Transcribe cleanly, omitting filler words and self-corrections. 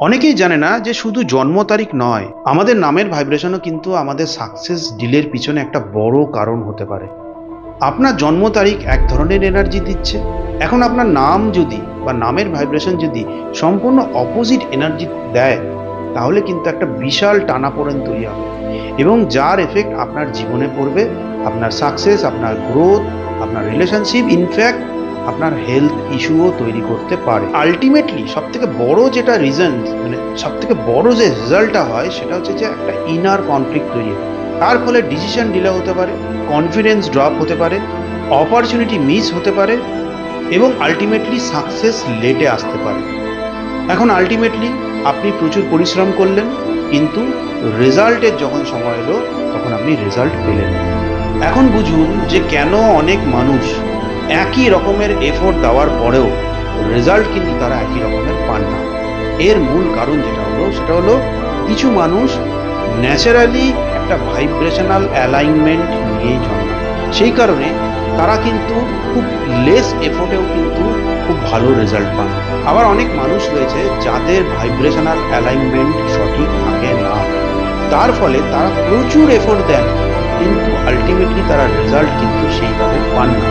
অনেকেই জানে না যে শুধু জন্ম তারিখ নয়, আমাদের নামের ভাইব্রেশনও কিন্তু আমাদের সাকসেস ডিলের পিছনে একটা বড় কারণ হতে পারে। আপনার জন্ম তারিখ এক ধরনের এনার্জি দিচ্ছে, এখন আপনার নাম যদি বা নামের ভাইব্রেশন যদি সম্পূর্ণ অপোজিট এনার্জি দেয়, তাহলে কিন্তু একটা বিশাল টানাপোড়েন তৈরি হবে এবং যার এফেক্ট আপনার জীবনে পড়বে, আপনার সাকসেস, আপনার গ্রোথ, আপনার রিলেশনশিপ, ইনফ্যাক্ট আপনার হেলথ ইস্যুও তৈরি করতে পারে। আলটিমেটলি সব থেকে বড় যেটা রিজন, মানে সব থেকে বড় যে রেজাল্টটা হয় সেটা হচ্ছে যে একটা ইনার কনফ্লিক্ট তৈরি হয়। তার ফলে ডিসিশন ডিলে হতে পারে, কনফিডেন্স ড্রপ হতে পারে, অপরচুনিটি মিস হতে পারে এবং আলটিমেটলি সাকসেস লেটে আসতে পারে। এখন আলটিমেটলি আপনি প্রচুর পরিশ্রম করলেন, কিন্তু রেজাল্টের যখন সময় এলো তখন আপনি রেজাল্ট পেলেন না। এখন বুঝুন যে কেন অনেক মানুষ একই রকমের এফোর্ট দেওয়ার পরেও রেজাল্ট কিন্তু তারা একই রকমের পান না। এর মূল কারণ যেটা হলো সেটা হলো কিছু মানুষ ন্যাচারালি একটা ভাইব্রেশনাল অ্যালাইনমেন্ট নিয়েই জন্মায়, সেই কারণে তারা কিন্তু খুব লেস এফোর্টেও কিন্তু খুব ভালো রেজাল্ট পান। আবার অনেক মানুষ রয়েছে যাদের ভাইব্রেশনাল অ্যালাইনমেন্ট সঠিক থাকে না, তার ফলে তারা প্রচুর এফোর্ট দেন কিন্তু আলটিমেটলি তারা রেজাল্ট কিন্তু সেইভাবে পান না।